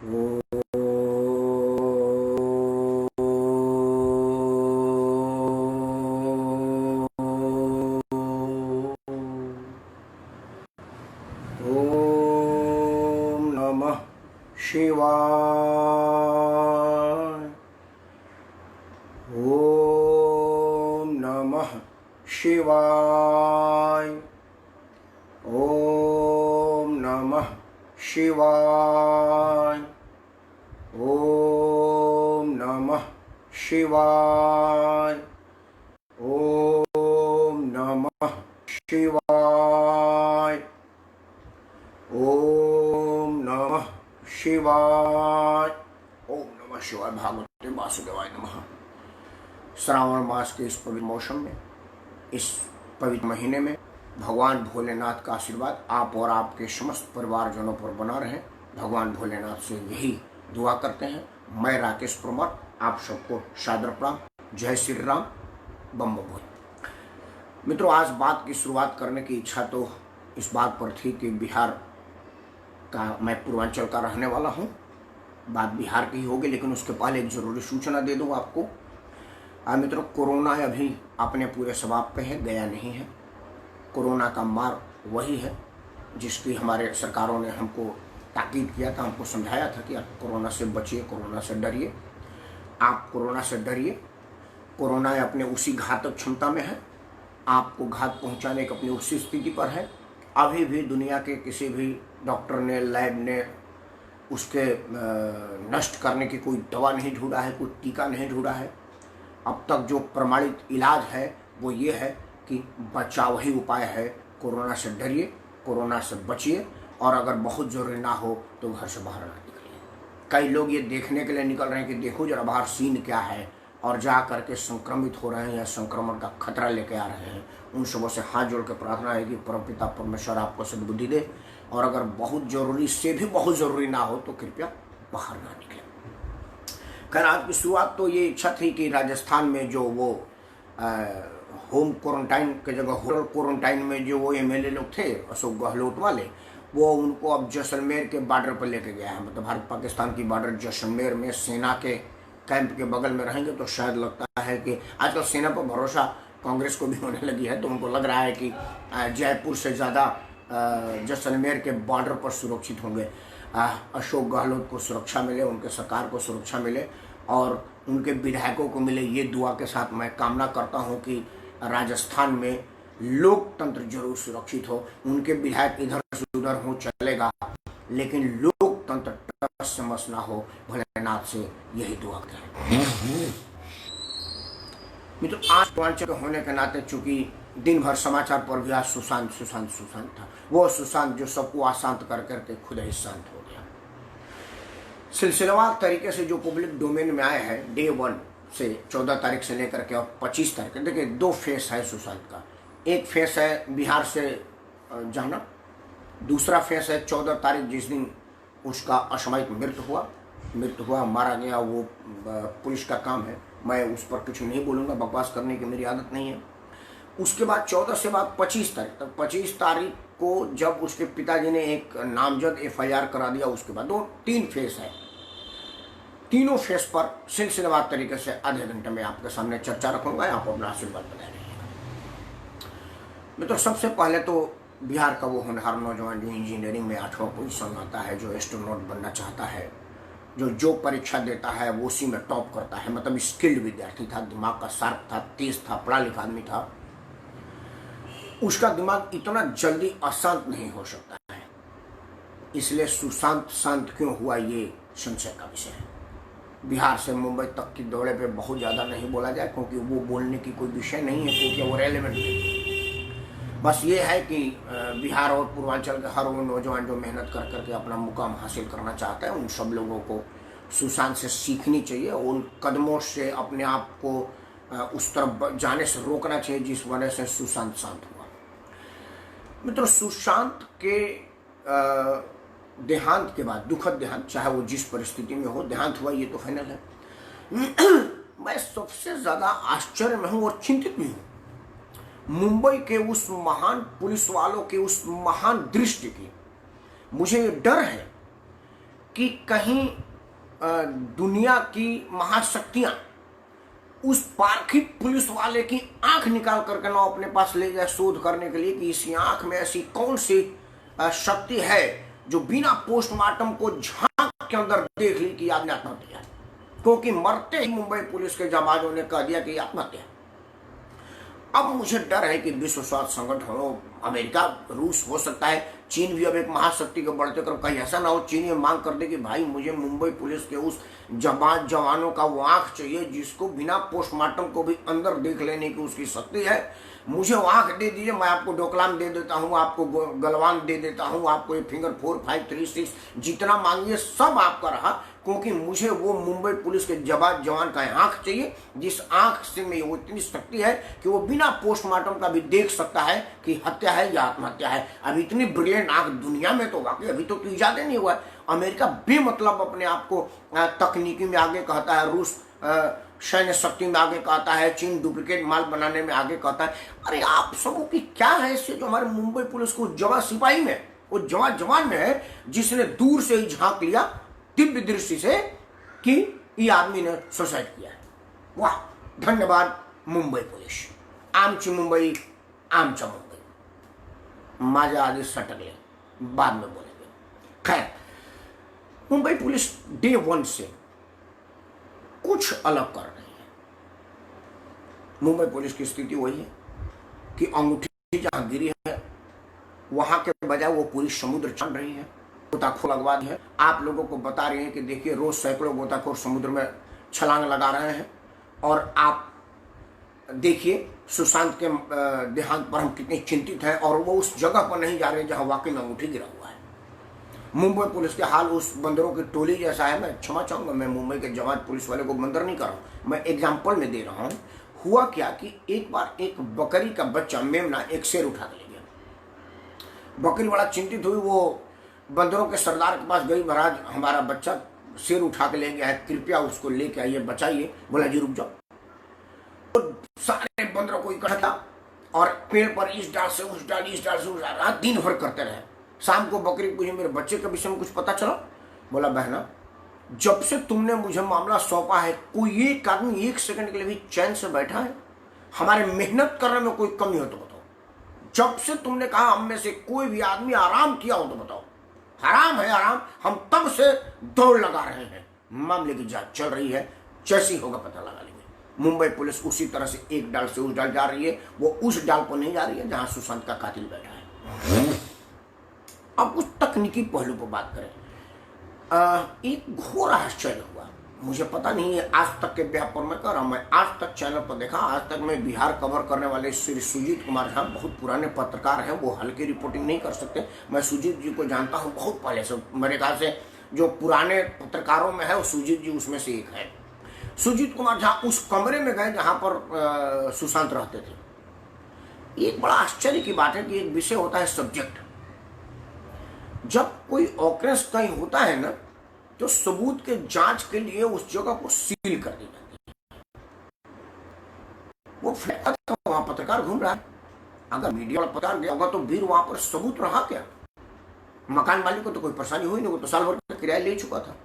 ओम नमः शिवाय। ओम नमः शिवाय। ओम नमः शिवाय। ओम नमः शिवाय। ओम नमः शिवाय। ओम नमः शिवाय। ओम नमः शिवाय। भागवते वासुदेवाय नमः। श्रावण मास के इस पवित्र मौसम में, इस पवित्र महीने में भगवान भोलेनाथ का आशीर्वाद आप और आपके समस्त परिवारजनों पर बना रहे। भगवान भोलेनाथ से यही दुआ करते हैं। मैं राकेश परमार आप सबको सादर प्रणाम। जय श्री राम। बम बम भोले। मित्रों, आज बात की शुरुआत करने की इच्छा तो इस बात पर थी कि बिहार का, मैं पूर्वांचल का रहने वाला हूँ, बात बिहार की ही होगी, लेकिन उसके पहले एक जरूरी सूचना दे दूँ आपको। मित्रों, कोरोना अभी अपने पूरे स्वभाव पे है, गया नहीं है। कोरोना का मार वही है जिसकी हमारे सरकारों ने हमको ताकीद किया था, हमको समझाया था कि आप कोरोना से बचिए, कोरोना से डरिए। आप कोरोना से डरिए। कोरोना अपने उसी घातक क्षमता में है, आपको घात पहुंचाने की अपनी उसी स्थिति पर है। अभी भी दुनिया के किसी भी डॉक्टर ने, लैब ने उसके नष्ट करने की कोई दवा नहीं ढूंढा है, कोई टीका नहीं ढूंढा है। अब तक जो प्रमाणित इलाज है वो ये है कि बचाव ही उपाय है। कोरोना से डरिए, कोरोना से बचिए, और अगर बहुत जरूरी ना हो तो घर से बाहर ना निकलिए। कई लोग ये देखने के लिए निकल रहे हैं कि देखो जरा बाहर सीन क्या है, और जा करके संक्रमित हो रहे हैं या संक्रमण का खतरा लेके आ रहे हैं। उन सबों से हाथ जोड़ के प्रार्थना है कि परमपिता परमेश्वर आपको सद्बुद्धि दे, और अगर बहुत जरूरी से भी बहुत जरूरी ना हो तो कृपया बाहर ना निकले। खैर, आज की शुरुआत तो ये इच्छा थी कि राजस्थान में जो वो होम क्वारंटाइन के जगह होटल क्वारंटाइन में जो वो एमएलए लोग थे, अशोक गहलोत वाले, वो उनको अब जैसलमेर के बॉर्डर पर लेके गया है। मतलब भारत पाकिस्तान की बॉर्डर जैसलमेर में सेना के कैंप के बगल में रहेंगे। तो शायद लगता है कि आजकल सेना पर भरोसा कांग्रेस को भी होने लगी है, तो उनको लग रहा है कि जयपुर से ज़्यादा जैसलमेर के बॉर्डर पर सुरक्षित होंगे। अशोक गहलोत को सुरक्षा मिले, उनके सरकार को सुरक्षा मिले, और उनके विधायकों को मिले। ये दुआ के साथ मैं कामना करता हूँ कि राजस्थान में लोकतंत्र जरूर सुरक्षित हो। उनके विधायक इधर से उधर हो चलेगा, लेकिन लोकतंत्र टस से मस ना हो। भोलेनाथ से यही दुआ करें। मित्रों, आज पूर्वांचल होने के नाते चूंकि दिन भर समाचार पर भी आज सुशांत सुशांत सुशांत था, वो सुशांत जो सबको अशांत कर करके खुद ही शांत हो गया। सिलसिलेवार तरीके से जो पब्लिक डोमेन में आए हैं, डे 1 से 14 तारीख से लेकर के और 25 तारीख, देखिए 2 फेस है सुशांत का। एक फेस है बिहार से जाना, दूसरा फेस है 14 तारीख जिस दिन उसका असामयिक मृत्यु हुआ, मारा गया। वो पुलिस का काम है, मैं उस पर कुछ नहीं बोलूँगा, बकवास करने की मेरी आदत नहीं है। उसके बाद 14 से बाद 25 तारीख तक, 25 तारीख को जब उसके पिताजी ने एक नामजद FIR करा दिया, उसके बाद 3 फेस है। तीनों फेस पर सिलसिलेवार तरीके से आधे घंटे में आपके सामने चर्चा रखूंगा। आप अपना आशीर्वाद बनाए रहिएगा। मित्रों, सबसे पहले तो बिहार का वो होनहार नौजवान जो इंजीनियरिंग में 8वां पोजीशन आता है, जो एस्ट्रोनॉट बनना चाहता है, जो परीक्षा देता है वो उसी में टॉप करता है। मतलब स्किल्ड विद्यार्थी था, दिमाग का शार्प था, तेज था, पढ़ा लिखा आदमी था। उसका दिमाग इतना जल्दी अशांत नहीं हो सकता है, इसलिए सुशांत शांत क्यों हुआ ये संशय का विषय है। बिहार से मुंबई तक की दौरे पे बहुत ज़्यादा नहीं बोला जाए, क्योंकि वो बोलने की कोई विषय नहीं है, क्योंकि वो रेलेवेंट नहीं। बस ये है कि बिहार और पूर्वांचल के हर वो नौजवान जो मेहनत कर करके अपना मुकाम हासिल करना चाहता है, उन सब लोगों को सुशांत से सीखनी चाहिए। उन कदमों से अपने आप को उस तरफ जाने से रोकना चाहिए जिस वजह से सुशांत शांत हुआ। मित्रों, सुशांत के देहांत के बाद, दुखद देहांत, चाहे वो जिस परिस्थिति में हो, देहांत हुआ ये तो फाइनल है। मैं सबसे ज्यादा आश्चर्य में हूं और चिंतित भी हूं मुंबई के उस महान पुलिस वालों के उस महान दृष्टि की। मुझे डर है कि कहीं दुनिया की महाशक्तियां उस पार्थिव पुलिस वाले की आंख निकाल करके ना अपने पास ले जाए शोध करने के लिए कि इसी आंख में ऐसी कौन सी शक्ति है जो बिना पोस्टमार्टम को झांक के अंदर देख ली कि आदमी आत्महत्या है। क्योंकि मरते ही मुंबई पुलिस के जवानों ने कह दिया कि आत्महत्या। अब मुझे डर है कि विश्व स्वास्थ्य संगठन हो, अमेरिका, रूस, हो सकता है चीन भी अब एक महाशक्ति के बढ़ते क्रम, कहीं ऐसा ना हो चीन ये मांग कर दे कि भाई मुझे मुंबई पुलिस के उस जवानों का वो आंख चाहिए जिसको बिना पोस्टमार्टम को भी अंदर देख लेने की उसकी शक्ति है। मुझे वो आंख दे दीजिए, मैं आपको डोकलाम दे देता हूँ, आपको गलवान दे देता हूँ, आपको ये फिंगर 4, 5, 3, 6 जितना मांगिए सब आपका रहा, क्योंकि मुझे वो मुंबई पुलिस के जवान का आंख चाहिए जिस आंख से में वो इतनी शक्ति है कि वो बिना पोस्टमार्टम का भी देख सकता है कि हत्या है या आत्महत्या है। अब इतनी ब्रिलियंट आंख दुनिया में तो वाकई अभी तो इजाद नहीं हुआ है। अमेरिका बेमतलब अपने आप को तकनीकी में आगे कहता है, रूस सैन्य शक्ति में आगे कहता है, चीन डुप्लीकेट माल बनाने में आगे कहता है। अरे आप सबों की क्या है इससे जो हमारे मुंबई पुलिस को जवान सिपाही में, वो जवान में है जिसने दूर से ही झांक लिया दिव्य दृष्टि से कि ये आदमी ने सुसाइड किया है। वाह, धन्यवाद मुंबई पुलिस। आमची मुंबई, आमचा मुंबई, माझ्या आधी सटकले, बाद में बोलेंगे। खैर, मुंबई पुलिस डे 1 से कुछ अलग कर रही है। मुंबई पुलिस की स्थिति वही है कि अंगूठी जहां गिरी है वहां के बजाय वो पूरी समुद्र छान रही है, गोताखोर लगवा दी है। आप लोगों को बता रहे हैं कि देखिए रोज सैकड़ों गोताखोर समुद्र में छलांग लगा रहे हैं और आप देखिए सुशांत के देहांत पर हम कितने चिंतित हैं और वो उस जगह पर नहीं जा रहे जहां वाकई में अंगूठी गिरा हुआ है। मुंबई पुलिस के हाल उस बंदरों की टोली जैसा है। मैं क्षमा चाहूंगा, मैं मुंबई के जवान पुलिस वाले को बंदर नहीं कर रहा हूं, मैं एग्जाम्पल में दे रहा हूं। हुआ क्या कि एक बार एक बकरी का बच्चा मेमना एक शेर उठा के ले गया। बकरी बड़ा चिंतित हुई, वो बंदरों के सरदार के पास गई, महाराज हमारा बच्चा शेर उठा के ले गया है, कृपया उसको लेके आइए, बचाइए। बोला जी रुक जाओ। तो सारे बंदरों को इकट्ठा किया और पेड़ पर इस डाल से उस डाल, इस डाल से उस डाल, रात दिन भर करते रहे। शाम को बकरी पूछे मेरे बच्चे के विषय में कुछ पता चला? बोला बहना जब से तुमने मुझे मामला सौंपा है कोई एक आदमी 1 सेकंड के लिए भी चैन से बैठा है? हमारे मेहनत करने में कोई कमी हो तो बताओ। जब से तुमने कहा हम में से कोई भी आदमी आराम किया हो तो बताओ। हराम है आराम, हम तब से दौड़ लगा रहे हैं, मामले की जांच चल रही है, जैसी होगा पता लगा लेंगे। मुंबई पुलिस उसी तरह से एक डाल से उस डाल जा रही है, वो उस डाल पर नहीं जा रही है जहां सुशांत का कातिल बैठा है। अब उस तकनीकी पहलू पर बात करें। एक घोर आश्चर्य हुआ, मुझे पता नहीं है आज तक के व्यापार में कर रहा हूं, मैं आज तक चैनल पर देखा, आज तक मैं बिहार कवर करने वाले श्री सुजीत कुमार झा बहुत पुराने पत्रकार हैं, वो हल्की रिपोर्टिंग नहीं कर सकते। मैं सुजीत जी को जानता हूं बहुत पहले से, मेरे ख्याल से जो पुराने पत्रकारों में है वो सुजीत जी उसमें से एक है। सुजीत कुमार झा उस कमरे में गए जहां पर सुशांत रहते थे। एक बड़ा आश्चर्य की बात है कि एक विषय होता है सब्जेक्ट। जब कोई ऑकरेंस कहीं होता है ना तो सबूत के जांच के लिए उस जगह को सील कर दी जाती है। वो फ्लैट था, वहां पत्रकार घूम रहा है, अगर मीडिया वाला पत्रकार गया होगा तो फिर वहां पर सबूत रहा क्या? मकान मालिक को तो कोई परेशानी हुई नहीं, वो तो साल भर का किराया ले चुका था।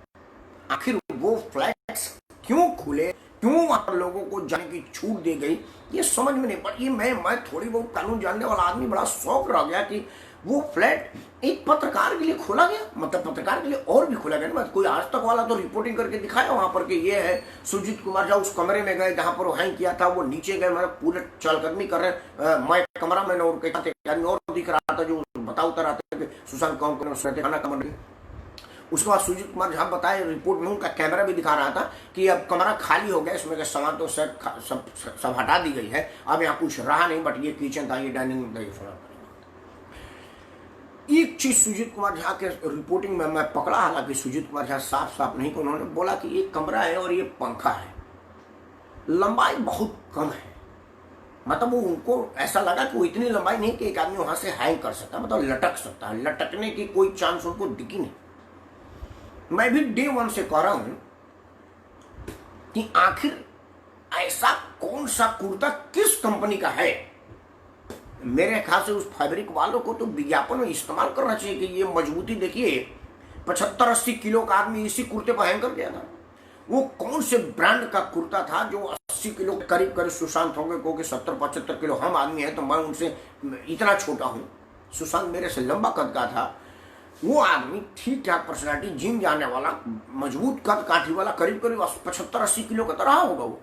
आखिर वो फ्लैट्स क्यों खुले, क्यों वहां पर लोगों को जाने की छूट दी गई, ये समझ में नहीं पड़ी। मैं थोड़ी बहुत कानून जानने वाला आदमी बड़ा शौक रह गया कि वो फ्लैट एक पत्रकार के लिए खोला गया, मतलब पत्रकार के लिए और भी खोला गया ना। कोई आज तक वाला तो रिपोर्टिंग करके दिखाया वहां पर कि ये है सुजीत कुमार झा उस कमरे में गए जहां पर वो हैंग किया था, वो नीचे गए, मतलब पूरे चलकदमी कर रहे। मैं कमरा में और दिख रहा था जो बता उतर रहा था कि सुशांत कौन खाना कमर। उसके बाद सुजीत कुमार झा बताए रिपोर्ट में, उनका कैमरा भी दिखा रहा था कि अब कमरा खाली हो गया, इसमें का सामान तो सब हटा दी गई है, अब यहाँ कुछ रहा नहीं, बट ये किचन था, ये डाइनिंग था। एक चीज सुजीत कुमार झा के रिपोर्टिंग में मैं पकड़ा, हालांकि सुजीत कुमार झा साफ नहीं, उन्होंने बोला कि ये कमरा है और ये पंखा है, लंबाई बहुत कम है। मतलब वो उनको ऐसा लगा कि वो इतनी लंबाई नहीं कि एक आदमी वहां से हैंग कर सकता, मतलब लटक सकता है, लटकने की कोई चांस उनको दिखी नहीं। मैं भी डे 1 से कह रहा हूं कि आखिर ऐसा कौन सा कुर्ता किस कंपनी का है। मेरे ख्याल से उस फैब्रिक वालों को तो विज्ञापन में इस्तेमाल करना चाहिए कि ये मजबूती देखिए, 75-80 किलो का आदमी इसी कुर्ते पहन कर गया था। वो कौन से ब्रांड का कुर्ता था जो 80 किलो करीब करीब सुशांत होंगे, क्योंकि 70-75 किलो हम आदमी हैं तो मैं उनसे इतना छोटा हूँ। सुशांत मेरे से लंबा कद का था। वो आदमी ठीक ठाक पर्सनालिटी, जिम जाने वाला, मजबूत कद काठी वाला, करीब करीब 75-80 किलो का तरह होगा। वो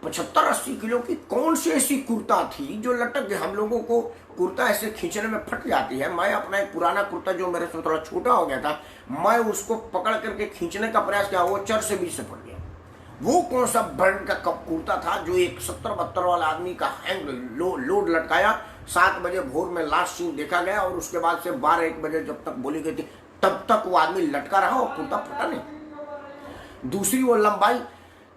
75-80 किलो की कौन सी ऐसी कुर्ता थी जो लटक गई। हम लोगों को कुर्ता ऐसे खींचने में फट जाती है। मैं अपना एक पुराना कुर्ता जो मेरे से थोड़ा छोटा हो गया था, मैं उसको पकड़ करके खींचने का प्रयास किया, वो चर से बीच से फट गया। वो कौन सा ब्रांड का कप कुर्ता था जो एक 70-72 वाला आदमी का हैंग लोड लटकाया। 7 बजे भोर में लास्ट सीन देखा गया और उसके बाद से 12-1 बजे जब तक बोली गई थी तब तक वो आदमी लटका रहा और कुर्ता फटा नहीं। दूसरी वो लंबाई।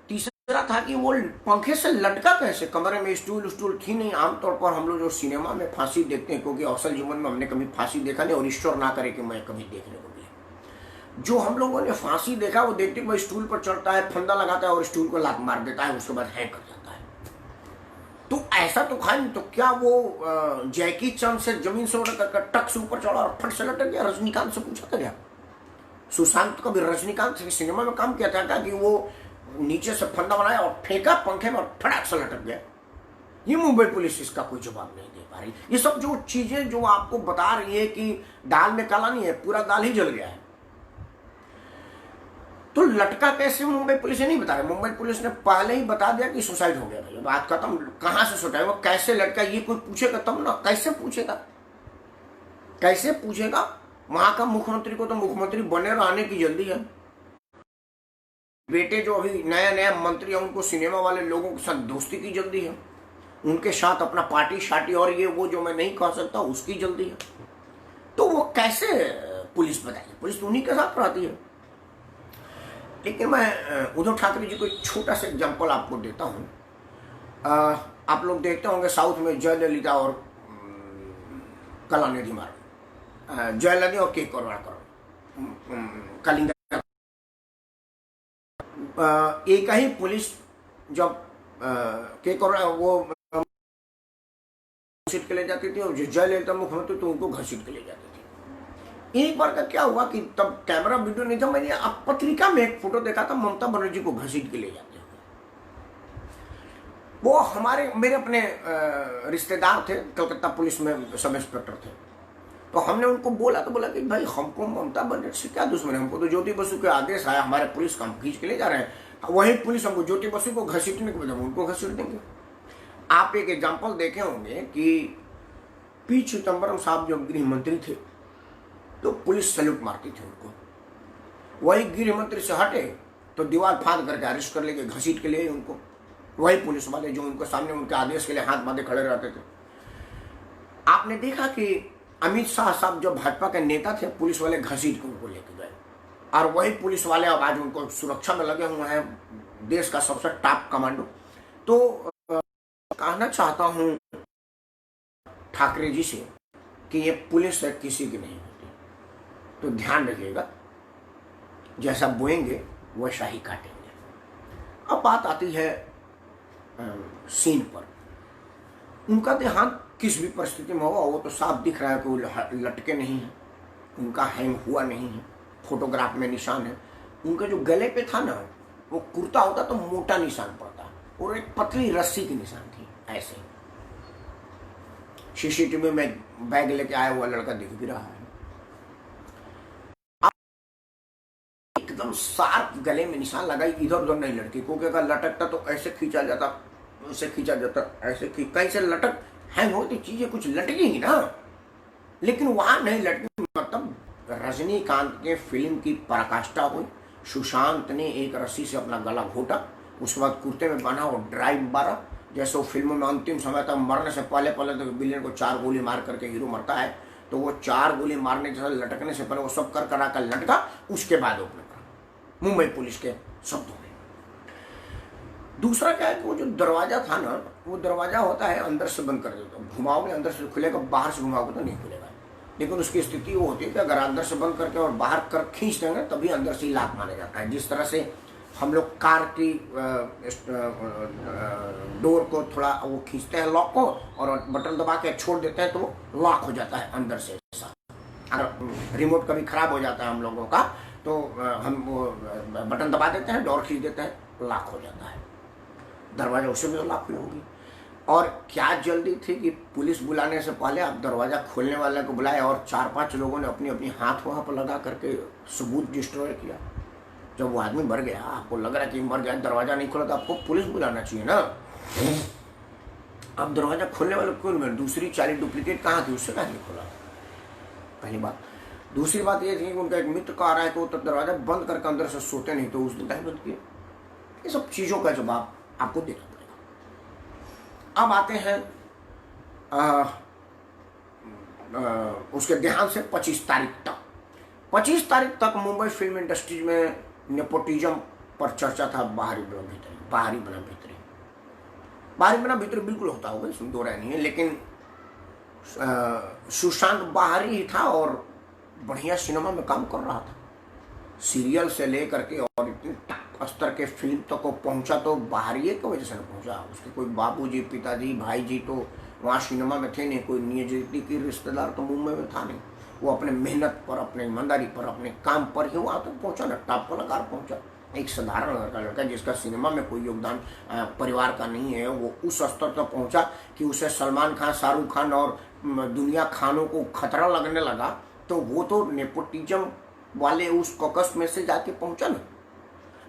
तीसरा था कि वो पंखे से लटका कैसे। कमरे में स्टूल थी नहीं। आमतौर पर हम लोग जो सिनेमा में फांसी देखते हैं, क्योंकि असल जीवन में हमने कभी फांसी देखा नहीं और ईश्वर ना करे कि मैं कभी देखने को मिले। जो हम लोगों ने फांसी देखा वो देखते हुए स्टूल पर चढ़ता है, फंदा लगाता है और स्टूल को लात मार देता है, उसके बाद हैंग कर जाता है। तो ऐसा तो खाई नहीं। तो क्या वो जैकी चंद से जमीन से उड़कर टक से ऊपर चढ़ा और फट से लटक गया? रजनीकांत से पूछा था क्या? सुशांत कभी रजनीकांत से सिनेमा में काम किया था क्या कि वो नीचे से फंदा बनाया और फेंका पंखे में और फटाक से लटक गया? ये मुंबई पुलिस इसका कोई जवाब नहीं दे पा रही। ये सब जो चीजें जो आपको बता रही है कि दाल में काला नहीं है, पूरा दाल ही जल गया है। तो लटका कैसे मुंबई पुलिस ने नहीं बता रही। मुंबई पुलिस ने पहले ही बता दिया कि सुसाइड हो गया। भैया बात खत्म। कहां से सुसाइड, वो कैसे लटका ये कोई पूछेगा तब ना। कैसे पूछेगा, कैसे पूछेगा? वहां का मुख्यमंत्री को तो मुख्यमंत्री बने रहने की जल्दी है। बेटे जो अभी नया नया मंत्री है उनको सिनेमा वाले लोगों के साथ दोस्ती की जल्दी है। उनके साथ अपना पार्टी शार्टी और ये वो जो मैं नहीं कह सकता उसकी जल्दी है। तो वो कैसे पुलिस बताएगी? पुलिस तो उन्हीं के साथ रहती है। लेकिन मैं उद्धव ठाकरे जी को एक छोटा सा एग्जाम्पल आपको देता हूँ। आप लोग देखते होंगे साउथ में जयललिता और कलानिधि मारन, जयललिता और के करवाणकर, कलिंगा। एक ही पुलिस जब के करवाणकर वो घसीट के ले जाती थी और जयललिता मुख्यमंत्री तो उनको घसीट के ले जाती थी। एक बार का क्या हुआ कि तब कैमरा वीडियो नहीं था, मैंने अब पत्रिका में एक फोटो देखा था ममता बनर्जी को घसीट के ले जाते हुए। वो हमारे मेरे अपने रिश्तेदार थे, कलकत्ता पुलिस में सब इंस्पेक्टर थे। तो हमने उनको बोला कि भाई हमको ममता बनर्जी से क्या दुश्मन है, हमको तो ज्योति बसु के आदेश आया, हमारे पुलिस को हम खींच के ले जा रहे हैं। वही पुलिस हमको ज्योति बसु को घसीटने के बजाय उनको घसीट देंगे। आप एक एग्जाम्पल देखे होंगे कि पी चिदम्बरम साहब जब गृह मंत्री थे तो पुलिस सैल्यूट मारती थी उनको। वही गृह मंत्री से हटे तो दीवार फाड़ करके अरेस्ट कर लेके घसीट के लिए उनको। वही पुलिस वाले जो उनको सामने उनके आदेश के लिए हाथ बांधे खड़े रहते थे। आपने देखा कि अमित शाह साहब जो भाजपा के नेता थे, पुलिस वाले घसीट के उनको लेके गए और वही पुलिस वाले अब आज उनको सुरक्षा में लगे हुए हैं, देश का सबसे टॉप कमांडो। तो कहना चाहता हूं ठाकरे जी से कि ये पुलिस है किसी की नहीं होती, तो ध्यान रखिएगा, जैसा बोएंगे वैसा ही काटेंगे। अब बात आती है सीन पर। उनका देहांत किस भी परिस्थिति में होगा वो तो साफ दिख रहा है कि वो लटके नहीं है, उनका हैंग हुआ नहीं है, फोटोग्राफ में निशान है। उनके जो गले पे था ना, वो कुर्ता होता तो मोटा निशान पड़ता और एक पतली रस्सी की निशान थी ऐसे। सीसीटीवी में बैग लेके आया हुआ लड़का दिख भी रहा है। एकदम शार्प गले में निशान लगाई, इधर उधर नहीं लड़की, क्योंकि अगर लटकता तो ऐसे खींचा जाता, ऐसे खींचा जाता, ऐसे कहीं से लटक हैंग होती चीजें कुछ लटकेंगी ना, लेकिन वहां नहीं लटकी। मतलब रजनीकांत के फिल्म की पराकाष्ठा हुई। सुशांत ने एक रस्सी से अपना गला घोटा, उसके बाद कुर्ते में बांधा और ड्राइव मारा। जैसे वो फिल्मों में अंतिम समय तक मरने से पहले तो विलेन को 4 गोली मार करके हीरो मरता है, तो वो 4 गोली मारने से लटकने से पहले वो सब कर करा कर लटका, उसके बाद ओपन करा, मुंबई पुलिस के शब्दों में। दूसरा क्या है कि वो जो दरवाजा था ना, वो दरवाजा होता है अंदर से बंद कर देते हो, घुमाओगे अंदर से खुलेगा, बाहर से घुमाओगे तो नहीं खुलेगा। लेकिन उसकी स्थिति वो होती है कि अगर अंदर से बंद करके और बाहर कर खींच देंगे तभी अंदर से ही लॉक माना जाता है। जिस तरह से हम लोग कार की डोर को थोड़ा वो खींचते हैं लॉक को और बटन दबा के छोड़ देते हैं तो वो लॉक हो जाता है अंदर से। अगर रिमोट कभी खराब हो जाता है हम लोगों का तो हम वो बटन दबा देते हैं, डोर खींच देते हैं, लॉक हो जाता है। दरवाजा उससे भी तो लॉक हुई होगी। और क्या जल्दी थी कि पुलिस बुलाने से पहले आप दरवाज़ा खोलने वाले को बुलाए और 4-5 लोगों ने अपनी अपनी हाथ वहाँ पर लगा करके सबूत डिस्ट्रॉय किया। जब वो आदमी मर गया, आपको लग रहा है कि मर गया, दरवाज़ा नहीं खोला, तो आपको पुलिस बुलाना चाहिए ना। अब दरवाज़ा खोलने वाले क्यों नहीं, दूसरी चाली डुप्लीकेट कहाँ थी, उससे कहाँ नहीं खोला, पहली बात। दूसरी बात ये थी कि उनका एक मित्र कह रहा है कि वो तो दरवाज़ा बंद करके अंदर से सोते नहीं, तो उस दिन बंद किया। ये सब चीज़ों का जवाब आपको देना पड़ेगा। अब आते हैं उसके देहांत से 25 तारीख तक। 25 तारीख तक मुंबई फिल्म इंडस्ट्री में नेपोटिज्म पर चर्चा था। बाहरी बना भीतरी बिल्कुल होता होगा, इसमें दो राय नहीं है, लेकिन सुशांत बाहरी ही था और बढ़िया सिनेमा में काम कर रहा था। सीरियल से लेकर के और इतने स्तर के फिल्म तक को पहुंचा तो बाहरी की वजह से नहीं पहुंचा। उसके कोई बाबूजी, पिताजी, भाईजी तो वहाँ सिनेमा में थे नहीं, कोई निजी की रिश्तेदार तो मुंबई में था नहीं। वो अपने मेहनत पर, अपने ईमानदारी पर, अपने काम पर ही वहाँ तक पहुंचा ना, टॉप कलाकार पहुंचा। एक साधारण लड़का जिसका सिनेमा में कोई योगदान परिवार का नहीं है, वो उस स्तर तक पहुंचा कि उसे सलमान खान, शाहरुख खान और दुनिया खानों को खतरा लगने लगा। तो वो तो नेपोटिज्म वाले उस कॉकस में से जाके पहुंचा ना।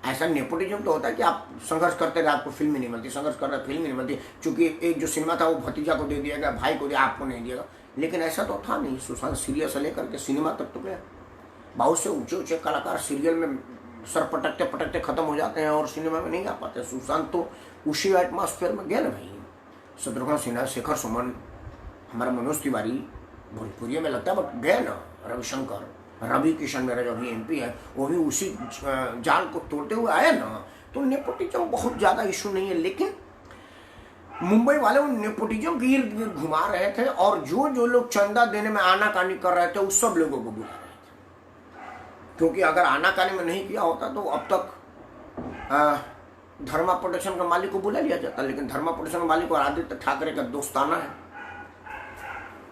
ऐसा नेपोटिज्म तो होता है कि आप संघर्ष करते रहे, आपको फिल्म नहीं मिलती, संघर्ष कर रहे फिल्म नहीं मिलती, क्योंकि एक जो सिनेमा था वो भतीजा को दे दिया गया, भाई को दिया, आपको नहीं दिया। लेकिन ऐसा तो था नहीं। सुशांत सीरियल से लेकर के सिनेमा तक तो गया। बहुत से ऊंचे ऊंचे कलाकार सीरियल में सर पटकते पटकते खत्म हो जाते हैं और सिनेमा में नहीं आ पाते। सुशांत तो उसी एटमॉस्फेयर में गया ना भाई। शत्रुघ्न सिन्हा, शेखर सुमन, हमारा मनोज तिवारी भोजपुरी में लगता है, बट गया ना। रविशंकर, रवि किशन मेरा जो अभी MP है, वो भी उसी जाल को तोड़ते हुए आया ना। तो नेपोटिज्म बहुत ज़्यादा इशू नहीं है, लेकिन मुंबई वाले उन नेपोटिज्म के इर्द गिर्द घुमा रहे थे और जो लोग चंदा देने में आनाकानी कर रहे थे उस सब लोगों को बुला रहे थे। क्योंकि अगर आनाकानी में नहीं किया होता तो अब तक धर्मा प्रोडक्शन का मालिक को बुला लिया जाता। लेकिन धर्मा प्रोडक्शन का मालिक और आदित्य ठाकरे का दोस्ताना है,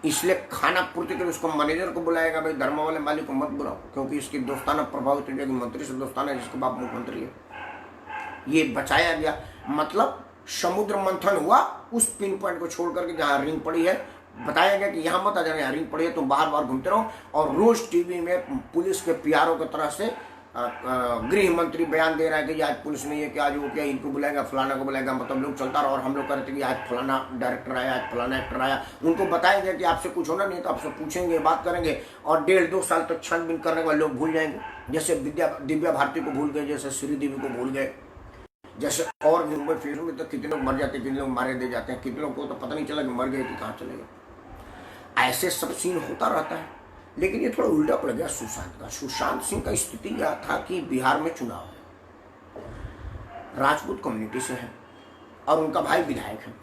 इसलिए खाना पूर्ति के उसको मैनेजर को बुलाएगा, भाई धर्मा वाले मालिक को मत बुलाओ, क्योंकि इसकी दोस्ताना प्रभावित हो जाएगी। मंत्री से दोस्ताना है जिसके बाप मुख्यमंत्री है। ये बचाया गया, मतलब समुद्र मंथन हुआ उस पिन पॉइंट को छोड़ करके जहाँ रिंग पड़ी है। बताया गया कि यहाँ मत आ जाना, यहाँ रिंग पड़ी है, तुम बार बार घूमते रहो। और रोज टीवी में पुलिस के PRO की तरह से गृह मंत्री बयान दे रहा है कि आज पुलिस ने ये किया, आज वो किया, इनको बुलाएगा, फलाना को बुलाएगा, मतलब लोग चलता रहा। और हम लोग कहते कि आज फलाना डायरेक्टर आया, आज फलाना एक्टर आया। उनको बताया गया कि आपसे कुछ होना नहीं तो आपसे पूछेंगे, बात करेंगे, और 1.5-2 साल तक छानबीन करने के बाद लोग भूल जाएंगे। जैसे दिव्या भारती को भूल गए, जैसे श्रीदेवी को भूल गए, जैसे और मुंबई फिल्म में तो कितने लोग मर जाते हैं, कितने लोग मारे दे जाते हैं, कितने लोग को तो पता नहीं चला कि मर गए कि कहाँ चले गए। ऐसे सब सीन होता रहता है। लेकिन ये थोड़ा उल्टा पड़ गया सुशांत का। सुशांत सिंह का स्थिति यह था कि बिहार में चुनाव है, राजपूत कम्युनिटी से है और उनका भाई विधायक है।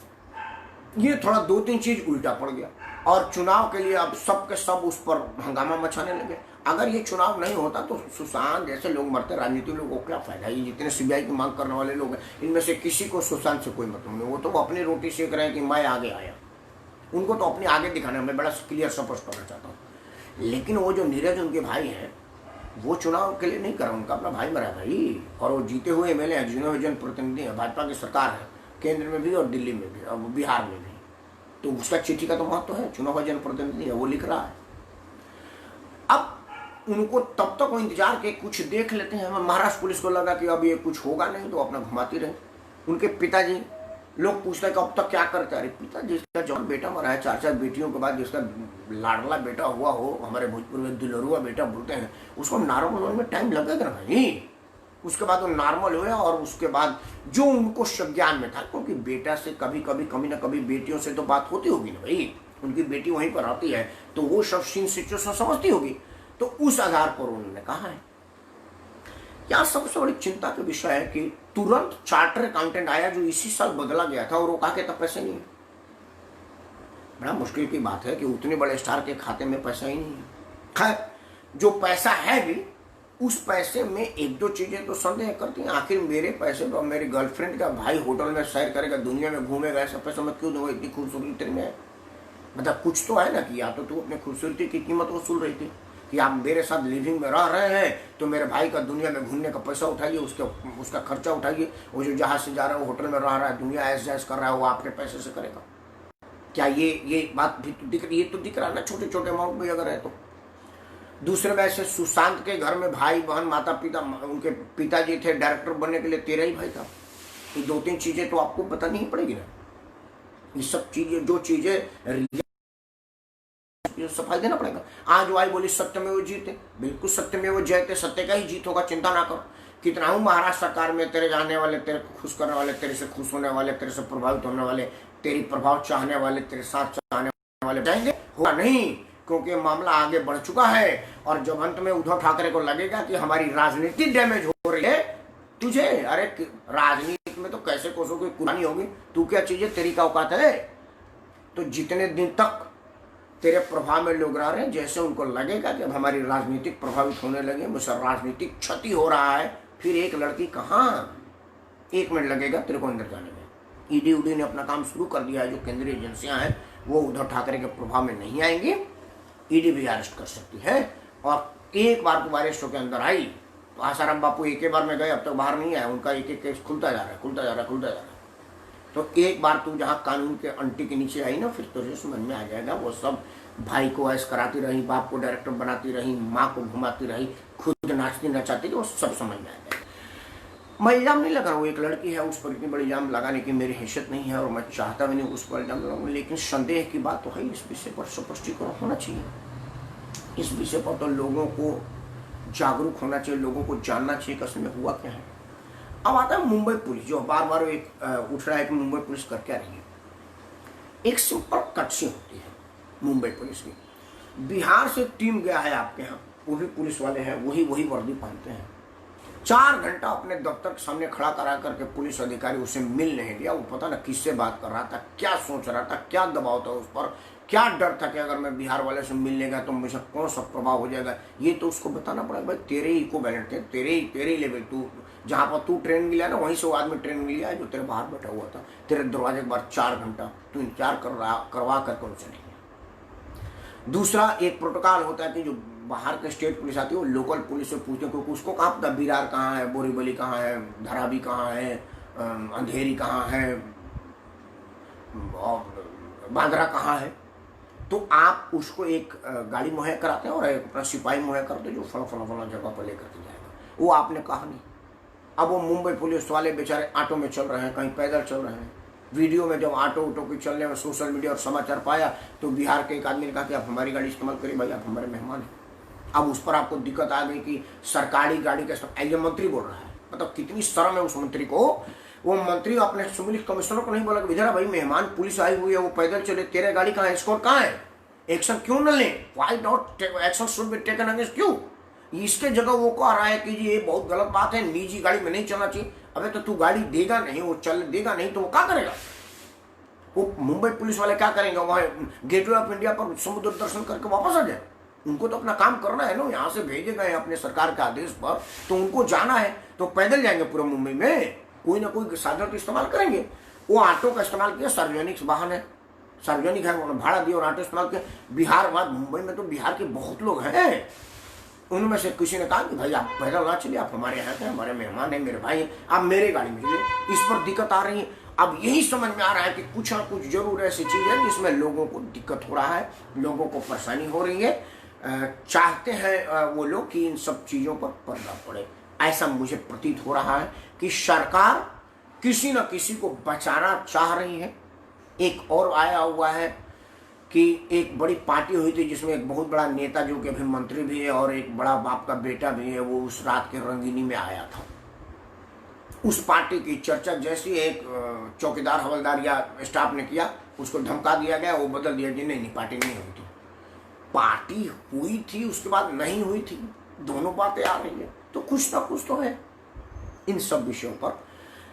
ये थोड़ा 2-3 चीज उल्टा पड़ गया और चुनाव के लिए अब सब के सब उस पर हंगामा मचाने लगे। अगर ये चुनाव नहीं होता तो सुशांत जैसे लोग मरते, राजनीतिक लोगों को क्या फायदा। ये जितने CBI की मांग करने वाले लोग हैं, इनमें से किसी को सुशांत से कोई मतलब नहीं। वो तो अपनी रोटी सेक रहे हैं कि मैं आगे आया। उनको तो अपने आगे दिखाना है। मैं बड़ा क्लियर स्पष्ट करना चाहता हूँ। लेकिन वो जो नीरज उनके भाई हैं, वो चुनाव के लिए नहीं कर रहा, उनका अपना भाई मरा भाई, और वो जीते हुए MLA हैं, जनप्रतिनिधि है, भाजपा की सरकार है, केंद्र में भी और दिल्ली में भी और बिहार में भी। तो उसका चिट्ठी का तो महत्व है, चुनाव जनप्रतिनिधि है, वो लिख रहा है। अब उनको तब तक वो इंतजार के कुछ देख लेते हैं। महाराष्ट्र पुलिस को लगा कि अब ये कुछ होगा नहीं तो अपना घुमाती रहे। उनके पिताजी, लोग पूछते हैं कि अब तक क्या करते हैं। अरे पिता जिसका जौन बेटा मरा है, 4 बेटियों के बाद जिसका लाडला बेटा हुआ हो, हमारे भोजपुर में दुलरुआ बेटा बोलते हैं, उसको नॉर्मल होने में टाइम लगेगा ना भाई। उसके बाद वो नॉर्मल हुए और उसके बाद जो उनको संज्ञान में था, क्योंकि बेटा से कभी ना कभी बेटियों से तो बात होती होगी ना भाई, उनकी बेटी वहीं पर आती है तो वो सब सीन सिचुएशन समझती होगी। तो उस आधार पर उन्होंने कहा है। यहाँ सबसे बड़ी चिंता का विषय है कि तुरंत चार्टर अकाउंटेंट आया जो इसी साल बदला गया था और वो कहा कि तब पैसे नहीं है। बड़ा मुश्किल की बात है कि उतने बड़े स्टार के खाते में पैसा ही नहीं है। खैर, जो पैसा है भी, उस पैसे में 1-2 चीजें तो संदेह करती हैं। आखिर मेरे पैसे तो मेरी गर्लफ्रेंड का भाई होटल में सैर करेगा, दुनिया में घूमेगा, ऐसा पैसा मैं क्यों दूंगा, इतनी खूबसूरती तेरे में है। मतलब कुछ तो है ना कि या तो तू अपने खूबसूरती की कीमत वसूल रही थी कि आप मेरे साथ लिविंग में रह रहे हैं तो मेरे भाई का दुनिया में घूमने का पैसा उठाइए, उसका खर्चा उठाइए, वो जो जहाज से जा रहा है, वो होटल में रह रहा है, दुनिया ऐस जैस कर रहा है, वो आपके पैसे से करेगा क्या? ये बात भी तो दिख रही, ये तो दिख रहा है ना छोटे छोटे अमाउंट में अगर है तो। दूसरे में ऐसे सुशांत के घर में भाई बहन माता पिता, उनके पिताजी थे डायरेक्टर बनने के लिए, तेरा ही भाई था। ये 2-3 चीजें तो आपको बतानी ही पड़ेगी ना। ये सब चीजें, जो चीजें सफाई देना पड़ेगा। आज वाई बोली सत्य में वो जीते, बिल्कुल सत्य में वो जयते, सत्य का ही जीत होगा, चिंता ना करो। कितना हूँ महाराष्ट्र सरकार में तेरे जाने वाले, तेरे को खुश करने वाले, तेरे से खुश होने वाले, तेरे से प्रभावित होने वाले, तेरी प्रभाव चाहने वाले, तेरे साथ चाहने वाले जाएंगे, होगा नहीं, क्योंकि मामला आगे बढ़ चुका है। और जब अंत में उद्धव ठाकरे को लगेगा कि हमारी राजनीति डैमेज हो रही है, तुझे अरे राजनीति में तो कैसे कोसों की कुरानी होगी, तू क्या चीजें, तेरी का औकात है। तो जितने दिन तक तेरे प्रभाव में लोग रह रहे हैं, जैसे उनको लगेगा कि अब हमारी राजनीतिक प्रभावित होने लगे, मुझसे राजनीतिक क्षति हो रहा है, फिर एक लड़की कहाँ 1 मिनट लगेगा तेरे को अंदर जाने में। ईडी उडी ने अपना काम शुरू कर दिया है, जो केंद्रीय एजेंसियां हैं वो उद्धव ठाकरे के प्रभाव में नहीं आएंगी, ईडी भी अरेस्ट कर सकती है। और एक बार तो अरेस्ट होकर अंदर आई तो आसाराम बापू एक ही बार में गए, अब तक बाहर नहीं आया, उनका एक एक केस खुलता जा रहा है, खुलता जा रहा है। तो एक बार तू जहाँ कानून के अंटी के नीचे आई ना, फिर तुझे समझ में आ जाएगा। वो सब भाई को ऐश कराती रही, बाप को डायरेक्टर बनाती रही, माँ को घुमाती रही, खुद नाचती नचाती रही, वो सब समझ में आ जाएगा। मैं इल्जाम नहीं लगा रहा हूँ, एक लड़की है, उस पर इतनी बड़ी इल्जाम लगाने की मेरी हैसियत नहीं है और मैं चाहता भी नहीं उस पर इल्जाम लगाऊँ, लेकिन संदेह की बात तो है, इस विषय पर स्पष्टीकरण होना चाहिए। इस विषय पर तो लोगों को जागरूक होना चाहिए, लोगों को जानना चाहिए कि असल में हुआ क्या है। अब आता है मुंबई पुलिस, जो बार बार एक उठ रहा है कि मुंबई पुलिस कर क्या रही है। एक सिंपल कटसी होती है मुंबई पुलिस की। बिहार से टीम गया है आपके यहाँ, वो भी पुलिस वाले हैं, वही वर्दी पहनते हैं। 4 घंटा अपने दफ्तर के सामने खड़ा करा करके पुलिस अधिकारी उसे मिल नहीं दिया। वो पता ना किससे बात कर रहा था, क्या सोच रहा था, क्या दबाव था उस पर, क्या डर था कि अगर मैं बिहार वाले से मिलने गया तो मुझे कौन सा प्रभाव हो जाएगा। ये तो उसको बताना पड़ेगा, भाई तेरे ही इक्विवेलेंट थे, तेरे ही लेवल, तू जहाँ पर तू ट्रेन लिया ना, वहीं से वो आदमी ट्रेन लिया है जो तेरे बाहर बैठा हुआ था, तेरे दरवाजे के बाहर 4 घंटा तू इंतजार करवा करके उनसे नहीं। दूसरा एक प्रोटोकॉल होता है कि जो बाहर के स्टेट पुलिस आती है वो लोकल पुलिस से पूछते हैं, क्योंकि उसको कहाँ पता बिरार कहाँ है, बोरीवली कहाँ है, धरावी कहाँ है, अंधेरी कहाँ है और बांद्रा कहाँ है। तो आप उसको एक गाड़ी मुहैया कराते हैं और एक अपना सिपाही मुहैया करते हैं जो फला जगह पर लेकर के जाएगा। वो आपने कहा नहीं। अब वो मुंबई पुलिस वाले बेचारे ऑटो में चल रहे हैं, कहीं पैदल चल रहे हैं। वीडियो में जब ऑटो के चलने में सोशल मीडिया और समाचार पाया तो बिहार के एक आदमी ने कहा कि आप हमारी गाड़ी इस्तेमाल करिए भाई, आप हमारे मेहमान हैं। अब उस पर आपको दिक्कत आ गई कि सरकारी गाड़ी का ये मंत्री बोल रहा है, मतलब कितनी शर्म है उस मंत्री को। वो मंत्री अपने सिविल कमिश्नर को नहीं बोला कि इधर भाई मेहमान पुलिस आई हुई है, वो पैदल चले, तेरे गाड़ी कहाँ है, स्कोर कहाँ है, एक्शन क्यों न ले, why not action should be taken against क्यों। इसके जगह वो कह रहा है कि ये बहुत गलत बात है, निजी गाड़ी में नहीं चलना चाहिए। अबे तो तू गाड़ी देगा नहीं, वो चल देगा नहीं तो वो क्या करेगा। वो मुंबई पुलिस वाले क्या करेंगे, वहाँ गेटवे ऑफ इंडिया पर समुद्र दर्शन करके वापस आ जाए। उनको तो अपना काम करना है ना, यहाँ से भेजे गए अपने सरकार के आदेश पर, तो उनको जाना है तो पैदल जाएंगे पूरे मुंबई में, कोई ना कोई साधन तो इस्तेमाल करेंगे। वो ऑटो का इस्तेमाल किया, सार्वजनिक वाहन है, सार्वजनिक है, उन्होंने भाड़ा दिया और ऑटो इस्तेमाल किया। बिहार बाद मुंबई में तो बिहार के बहुत लोग हैं, उनमें से किसी ने कहा कि भाई आप पैदल ना चलिए, आप हमारे यहाँ के हमारे मेहमान हैं, मेरे भाई हैं, आप मेरे गाड़ी में चलिए। इस पर दिक्कत आ रही है। अब यही समझ में आ रहा है कि कुछ ना कुछ जरूर ऐसी चीज है जिसमें लोगों को दिक्कत हो रहा है, लोगों को परेशानी हो रही है। चाहते हैं वो लोग कि इन सब चीजों पर पर्दा पड़े। ऐसा मुझे प्रतीत हो रहा है कि सरकार किसी न किसी को बचाना चाह रही है। एक और आया हुआ है कि एक बड़ी पार्टी हुई थी जिसमें एक बहुत बड़ा नेता जो कि अभी मंत्री भी है और एक बड़ा बाप का बेटा भी है, वो उस रात के रंगीनी में आया था। उस पार्टी की चर्चा जैसी एक चौकीदार हवलदार या स्टाफ ने किया, उसको धमका दिया गया, वो बदल दिया जी नहीं पार्टी नहीं हुई थी। पार्टी हुई थी, उसके बाद नहीं हुई थी, दोनों बातें आ रही है, तो कुछ ना कुछ तो है। इन सब विषयों पर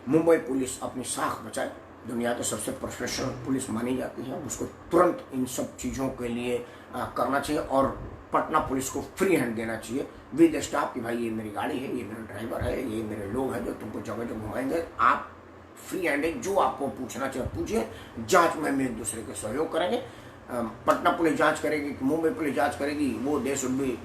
मुंबई पुलिस अपनी साख बचाए, दुनिया के सबसे प्रोफेशनल पुलिस मानी जाती है, उसको तुरंत इन सब चीज़ों के लिए करना चाहिए और पटना पुलिस को फ्री हैंड देना चाहिए विद स्टाफ कि भाई ये मेरी गाड़ी है, ये मेरा ड्राइवर है, ये मेरे लोग हैं जो तुमको जगह जगह घुमाएंगे, आप फ्री हैंड है, जो आपको पूछना चाहिए पूछिए, जांच में हम एक दूसरे के सहयोग करेंगे। पटना पुलिस जांच करेगी कि मुंबई पुलिस जांच करेगी, वो they should be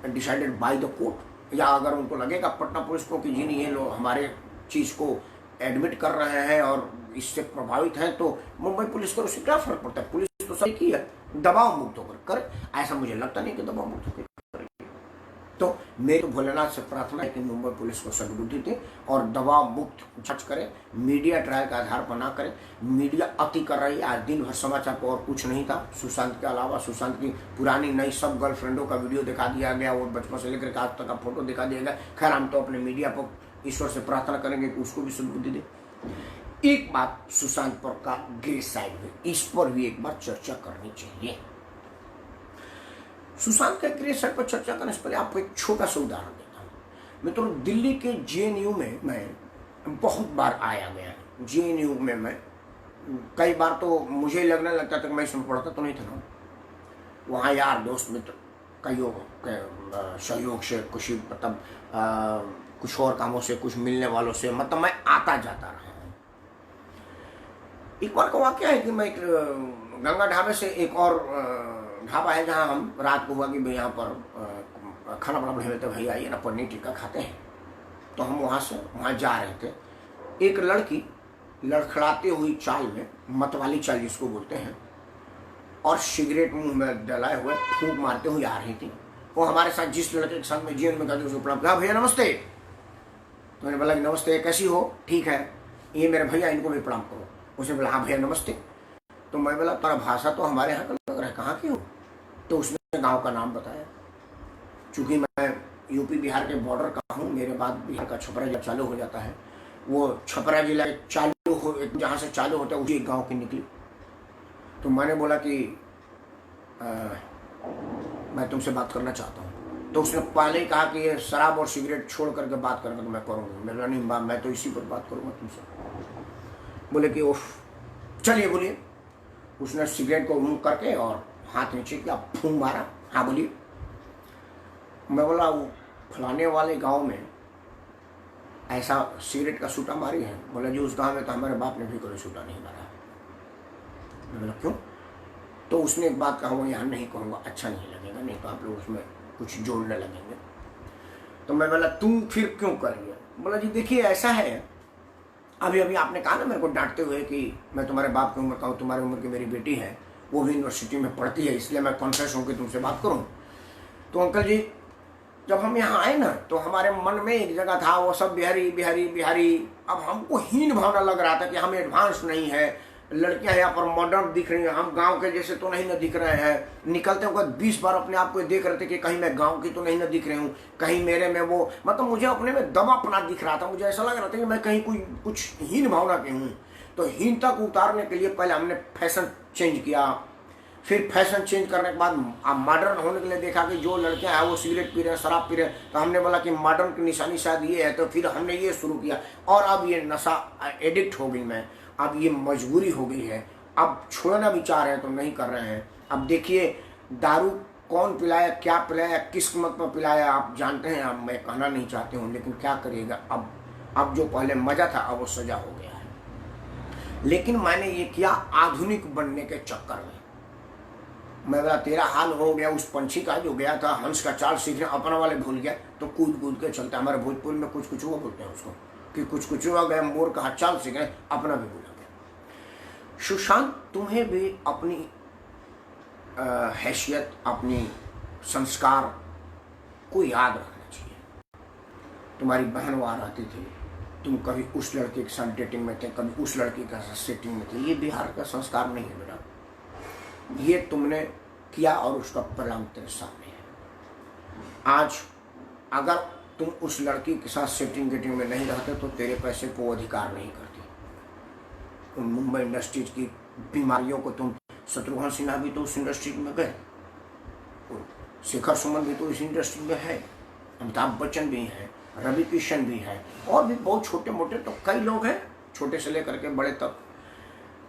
decided by the court. या अगर उनको लगेगा पटना पुलिस को कि जी नहीं ये लोग हमारे चीज़ को एडमिट कर रहे हैं और इससे प्रभावित हैं, तो मुंबई पुलिस को उससे क्या फर्क पड़ता है, पुलिस तो सही की है, दबाव मुक्त होकर करे। ऐसा मुझे लगता नहीं कि दबाव मुक्त होकर करेगी। तो मेरी तो भोलेनाथ से प्रार्थना है कि मुंबई पुलिस को सद्बुद्धि दे और दबाव मुक्त जांच करे, मीडिया ट्रायल का आधार पर ना करे। मीडिया अति कर रही है। आज दिन भर समाचार को और कुछ नहीं था, सुशांत के अलावा सुशांत की पुरानी नई सब गर्लफ्रेंडों का वीडियो दिखा दिया गया और बचपन से लेकर आज तक का फोटो दिखा दिया गया। खैर हम तो अपने मीडिया पर ईश्वर से प्रार्थना करेंगे कि उसको भी सद्बुद्धि दे। एक बात सुशांत पर का ग्रे साइड में, इस पर भी एक बार चर्चा करनी चाहिए। सुशांत के ग्रे साइड पर चर्चा करने से पहले आपको एक छोटा सा उदाहरण देता हूँ। मैं तो दिल्ली के जेएनयू में मैं बहुत बार आया गया। जेएनयू में मैं कई बार तो मुझे लगने लगता था कि मैं इसमें पढ़ता तो नहीं था ना, वहाँ यार दोस्त मित्र कईयों के सहयोग से कुछ मतलब कुछ और कामों से, कुछ मिलने वालों से, मतलब मैं आता जाता रहा हूँ। एक बार का वाकया है कि मैं गंगा ढाबे से एक और ढाबा है जहाँ हम रात को हुआ कि भाई यहाँ पर खाना बना बढ़िया तो भैया आइए ना पनीर टिक्का खाते हैं। तो हम वहाँ जा रहे थे। एक लड़की लड़खड़ाती हुई चाल में, मतवाली चाल जिसको बोलते हैं, और सिगरेट मुंह में डलाए हुए फूंक मारते हुए आ रही थी। वो हमारे साथ जिस लड़के के साथ में जीवन में कहते उसको प्रणाम कहा, भैया नमस्ते। तो मैंने बोला नमस्ते, कैसी हो? ठीक है, ये मेरे भैया, इनको भी प्रणाम करो। उसने बोला हाँ भैया नमस्ते। तो मैं बोला तुम्हारा भाषा तो हमारे यहाँ का लग रहा है, कहाँ की हो? तो उसने गांव का नाम बताया। चूँकि मैं यूपी बिहार के बॉर्डर का हूँ, मेरे बाद बिहार का छपरा जब चालू हो जाता है, वो छपरा जिला चालू हो जहाँ से चालू होता है उसी एक गाँव की निकली। तो मैंने बोला कि मैं तुमसे बात करना चाहता हूँ। तो उसने पहले ही कहा कि ये शराब और सिगरेट छोड़ करके बात करना तो मैं करूँगा। मैं बोला नहीं मैं तो इसी पर बात करूँगा तुमसे। बोले कि ओफ चलिए बोलिए। उसने सिगरेट को मुँह करके और हाथ नीचे किया, फूंक मारा। हाँ बोलिए। मैं बोला वो फलाने वाले गांव में ऐसा सिगरेट का सूटा मारी है। बोला जी उस गांव में तो हमारे बाप ने भी कोई सूटा नहीं मारा। मैं बोला क्यों? तो उसने एक बात कहा, वो यहाँ नहीं कहूँगा, अच्छा नहीं लगेगा, नहीं तो आप लोग उसमें कुछ जोड़ने लगेंगे। तो मैं बोला तुम फिर क्यों कर रही है? बोला जी देखिए ऐसा है, अभी अभी आपने कहा ना मेरे को डांटते हुए कि मैं तुम्हारे बाप की उम्र का हूँ, तुम्हारी उम्र की मेरी बेटी है, वो भी यूनिवर्सिटी में पढ़ती है, इसलिए मैं कॉन्शियस हूँ कि तुमसे बात करूँ। तो अंकल जी जब हम यहाँ आए ना तो हमारे मन में एक जगह था, वो सब बिहारी बिहारी बिहारी। अब हमको हीन भावना लग रहा था कि हम एडवांस नहीं है, लड़कियां यहाँ पर मॉडर्न दिख रही हैं, हम गांव के जैसे तो नहीं न दिख रहे हैं। निकलते वक्त 20 बार अपने आप को देख रहे थे कि कहीं मैं गांव की तो नहीं न दिख रही हूँ, कहीं मेरे में वो मतलब मुझे अपने में दबापना दिख रहा था। मुझे ऐसा लग रहा था कि मैं कहीं कोई कुछ हीन भावना की हूँ। तो हीनता को उतारने के लिए पहले हमने फैशन चेंज किया। फिर फैशन चेंज करने के बाद मॉडर्न होने के लिए देखा कि जो लड़कियां हैं वो सिगरेट पी रहे हैं, शराब पी रहे हैं, तो हमने बोला कि मॉडर्न की निशानी शायद ये है। तो फिर हमने ये शुरू किया और अब ये नशा एडिक्ट हो गई मैं, अब ये मजबूरी हो गई है, अब छोड़ना भी चाह रहे हैं तो नहीं कर रहे हैं। अब देखिए दारू कौन पिलाया, क्या पिलाया, किस कीमत पर पिलाया आप जानते हैं। अब मैं कहना नहीं चाहती हूँ, लेकिन क्या करिएगा, अब जो पहले मजा था अब वो सजा हो गया है। लेकिन मैंने ये किया आधुनिक बनने के चक्कर में। मैं बोला तेरा हाल हो गया उस पंछी का जो गया था हंस का चाल सीखने, अपना वाले भूल गया तो कूद कूद के चलता। हमारे भोजपुर में कुछ कुछ हुआ बोलते हैं उसको कि कुछ कुछ हुआ गया, मोर का चाल सीखने अपना भी भूल गया। सुशांत तुम्हें भी अपनी हैसियत, अपनी संस्कार को याद रखना चाहिए। तुम्हारी बहन वहाँ रहती थी, तुम कभी उस लड़के के साथ डेटिंग में थे, कभी उस लड़के के साथ सेटिंग में थे। ये बिहार का संस्कार नहीं है बेटा, ये तुमने किया और उसका परिणाम तेरे सामने है। आज अगर तुम उस लड़की के साथ सेटिंग गेटिंग में नहीं रहते तो तेरे पैसे को अधिकार नहीं करती। तुम मुंबई इंडस्ट्रीज की बीमारियों को तुम, शत्रुघ्न सिन्हा भी तो उस इंडस्ट्री में गए, शेखर सुमन भी तो इस इंडस्ट्री में है, अमिताभ बच्चन भी हैं, रवि किशन भी है, और भी बहुत छोटे मोटे तो कई लोग हैं, छोटे से लेकर के बड़े तक।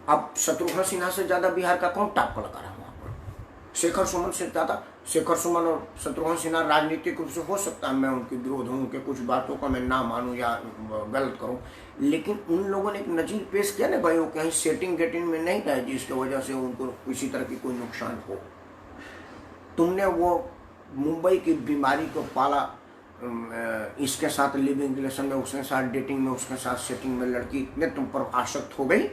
अब शत्रुघ्न सिन्हा से ज़्यादा बिहार का कौन टॉप कलाकार है वहाँ पर? शेखर सुमन से ज़्यादा शेखर सुमन और शत्रुघ्न सिन्हा राजनीतिक रूप से हो सकता है मैं उनके विरोध हूँ, उनके कुछ बातों का मैं ना मानूं या गलत करूं, लेकिन उन लोगों ने एक नजीर पेश किया ना भाई, वो कहीं सेटिंग गेटिंग में नहीं था जिसकी वजह से उनको किसी तरह की कोई नुकसान हो। तुमने वो मुंबई की बीमारी को पाला, इसके साथ लिविंग रिलेशन में, उसके साथ डेटिंग में, उसके साथ सेटिंग में लड़की इतने तुम पर आसक्त हो गई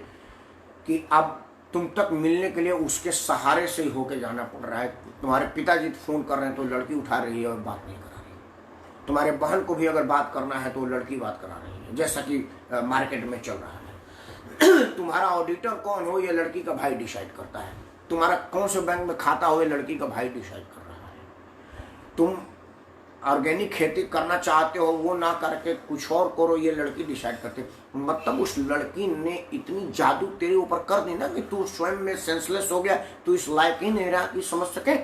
कि अब तुम तक मिलने के लिए उसके सहारे से ही होके जाना पड़ रहा है। तुम्हारे पिताजी फोन कर रहे हैं तो लड़की उठा रही है और बात नहीं करा रही है। तुम्हारे बहन को भी अगर बात करना है तो लड़की बात करा रही है, जैसा कि मार्केट में चल रहा है। तुम्हारा ऑडिटर कौन हो ये लड़की का भाई डिसाइड करता है। तुम्हारा कौन से बैंक में खाता हो ये लड़की का भाई डिसाइड कर रहा है। तुम ऑर्गेनिक खेती करना चाहते हो वो ना करके कुछ और करो ये लड़की डिसाइड करते। मतलब उस लड़की ने इतनी जादू तेरे ऊपर कर दी ना कि तू स्वयं में सेंसलेस हो गया, तू इस लायक ही नहीं रहा कि समझ सके।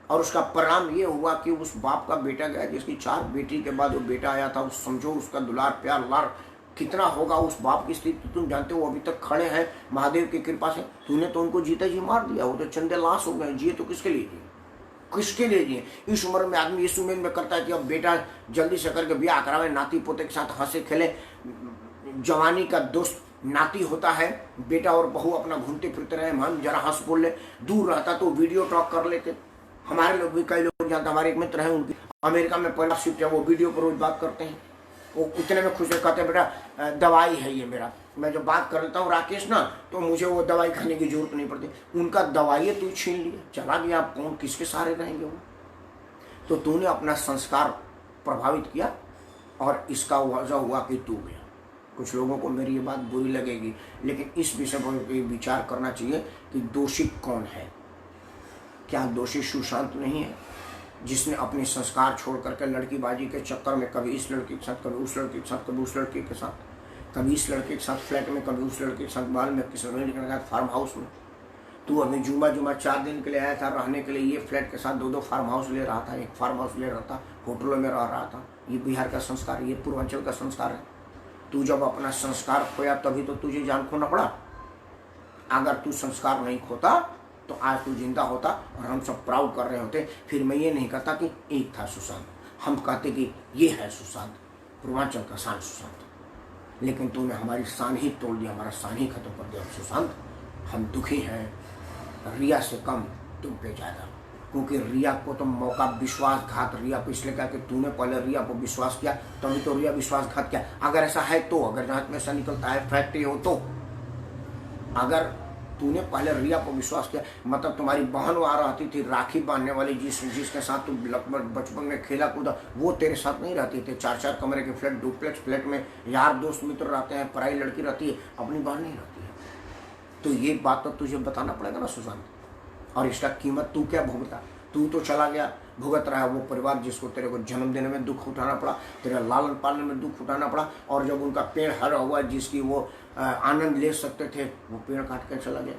और उसका परिणाम ये हुआ कि उस बाप का बेटा गया जिसकी 4 बेटी के बाद वो बेटा आया था। समझो उसका दुलार प्यार लार कितना होगा। उस बाप की स्थिति तुम जानते हो, अभी तक खड़े हैं महादेव की कृपा से। तूने तो उनको जीता जी मार दिया, वो तो चंदे लाश हो गए। जिए तो किसके लिए जिए, किसके लिए जिए। इस उम्र में आदमी इस उम्र में करता है कि अब बेटा जल्दी से करके ब्याह करावे, नाती पोते के साथ हंसे खेले। जवानी का दोस्त नाती होता है, बेटा और बहू अपना घूमते फिरते रहे, हम जरा हंस बोल ले। दूर रहता तो वीडियो टॉक कर लेते। हमारे लोग भी, कई लोग जानते, हमारे एक मित्र हैं उनकी अमेरिका में परिवार शिफ्ट है, वो वीडियो पर रोज बात करते हैं। वो इतने में खुश है, कहते हैं बेटा दवाई है ये मेरा, मैं जो बात कर लेता हूँ राकेश ना तो मुझे वो दवाई खाने की जरूरत नहीं पड़ती। उनका दवाई तू छीन लिया, चला गया, कौन किसके सहारे रहेंगे वो। तो तूने अपना संस्कार प्रभावित किया और इसका वजह हुआ कि तू गया। कुछ लोगों को मेरी ये बात बुरी लगेगी, लेकिन इस विषय पर विचार करना चाहिए कि दोषी कौन है। क्या दोषी सुशांत नहीं है जिसने अपने संस्कार छोड़ करके लड़कीबाजी के चक्कर में कभी इस लड़की के साथ, कभी उस लड़की के साथ, कभी उस लड़की के साथ, कभी इस लड़के के साथ फ्लैट में, कभी उस लड़के के साथ बाल में, किसी लड़के के साथ फार्म हाउस में। तू अभी जुमा 4 दिन के लिए आया था रहने के लिए, ये फ्लैट के साथ 2 फार्म हाउस ले रहा था, एक फार्म हाउस ले रहा था, होटलों में रह रहा था। ये बिहार का संस्कार, ये पूर्वांचल का संस्कार है। तू जब अपना संस्कार खोया तभी तो तुझे जान खोना पड़ा। अगर तू संस्कार नहीं खोता तो आज तू जिंदा होता और हम सब प्राउड कर रहे होते। फिर मैं ये नहीं कहता कि एक था सुशांत, हम कहते कि ये है सुशांत, पूर्वांचल का शान सुशांत। लेकिन तूने हमारी शान ही तोड़ दी, हमारा शान ही खत्म कर दिया सुशांत। हम दुखी हैं, रिया से कम तुम पे ज़्यादा, क्योंकि रिया को तो मौका विश्वासघात, रिया को इसलिए कहा कि तूने पहले रिया को विश्वास किया तभी तो रिया विश्वासघात किया। अगर ऐसा है तो, अगर जांच में ऐसा निकलता है, फैक्ट ये हो तो, अगर तूने पहले रिया को विश्वास किया, मतलब तुम्हारी बहन वहाँ रहती थी राखी बांधने वाली, जिसके साथ तू बचपन में खेला कूदा, वो तेरे साथ नहीं रहती थी। 4 कमरे के फ्लैट, डुप्लेक्स फ्लैट में यार दोस्त मित्र रहते हैं, पराई लड़की रहती है, अपनी बहन नहीं रहती है। तो ये बात तो तुझे बताना पड़ेगा ना सुशांत। और इसका कीमत तू क्या भुगता। तू तो चला गया, भुगत रहा है वो परिवार जिसको तेरे को जन्म देने में दुख उठाना पड़ा, तेरे लालन पालन में दुख उठाना पड़ा, और जब उनका पेड़ हरा हुआ जिसकी वो आनंद ले सकते थे वो पेड़ काट कर चला गया।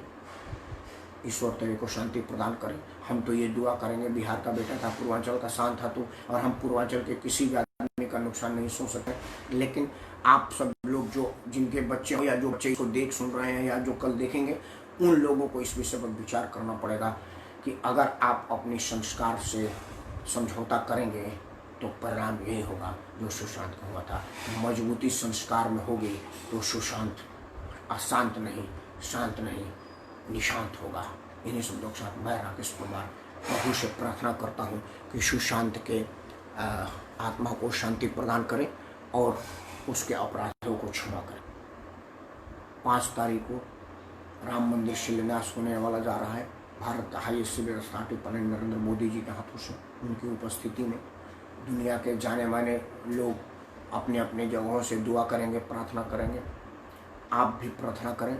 ईश्वर तेरे को शांति प्रदान करे। हम तो ये दुआ करेंगे, बिहार का बेटा था, पूर्वांचल का शान था तू, और हम पूर्वांचल के किसी भी आदमी का नुकसान नहीं सोच सकते। लेकिन आप सब लोग जो जिनके बच्चे हो या जो बच्चे इसको देख सुन रहे हैं या जो कल देखेंगे, उन लोगों को इस विषय पर विचार करना पड़ेगा कि अगर आप अपने संस्कार से समझौता करेंगे तो परिणाम यही होगा जो सुशांत का हुआ था। मजबूती संस्कार में होगी तो सुशांत अशांत नहीं, शांत नहीं, निशांत होगा। इन्हीं शब्दों के साथ मैं राकेश कुमार प्रभु से प्रार्थना करता हूँ कि सुशांत के आत्मा को शांति प्रदान करें और उसके अपराधों को क्षमा करें। 5 तारीख को राम मंदिर शिलान्यास होने वाला जा रहा है। Bharat highest civil authority president Narendra Modi ji के हाथों से, उनकी उपस्थिति में दुनिया के जाने माने लोग अपने अपने जगहों से दुआ करेंगे, प्रार्थना करेंगे। आप भी प्रार्थना करें।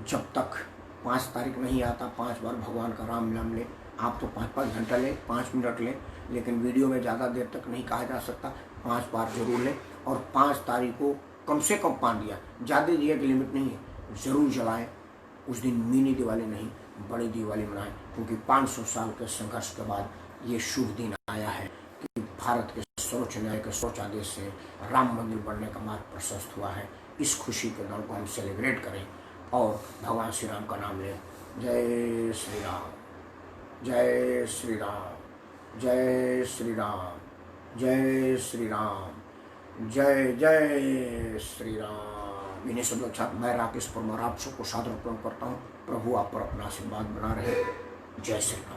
जब तक 5 तारीख नहीं आता 5 बार भगवान का राम नाम लें। आप तो 5-5 घंटा लें, 5 मिनट लें, लेकिन वीडियो में ज़्यादा देर तक नहीं कहा जा सकता। 5 बार जरूर लें और 5 तारीख को कम से कम 5 दिया, ज़्यादा दिया की लिमिट नहीं है, ज़रूर जलाएं। उस दिन मिनी दिवाली नहीं, बड़ी दिवाली मनाएं, क्योंकि 500 साल के संघर्ष के बाद ये शुभ दिन आया है कि भारत के सर्वोच्च न्यायालय के सर्वोच्च आदेश से राम मंदिर बनने का मार्ग प्रशस्त हुआ है। इस खुशी के दौर को हम सेलिब्रेट करें और भगवान श्री राम का नाम लें। जय श्री राम। जय श्री राम, जय श्री राम, जय श्री राम, जय जय श्री राम। इन्हीं सब अच्छा मैं राकेश परमार आप सबको सादर अर्पण करता हूँ। प्रभु आप पर अपना आशीर्वाद बना रहे। जय श्री राम।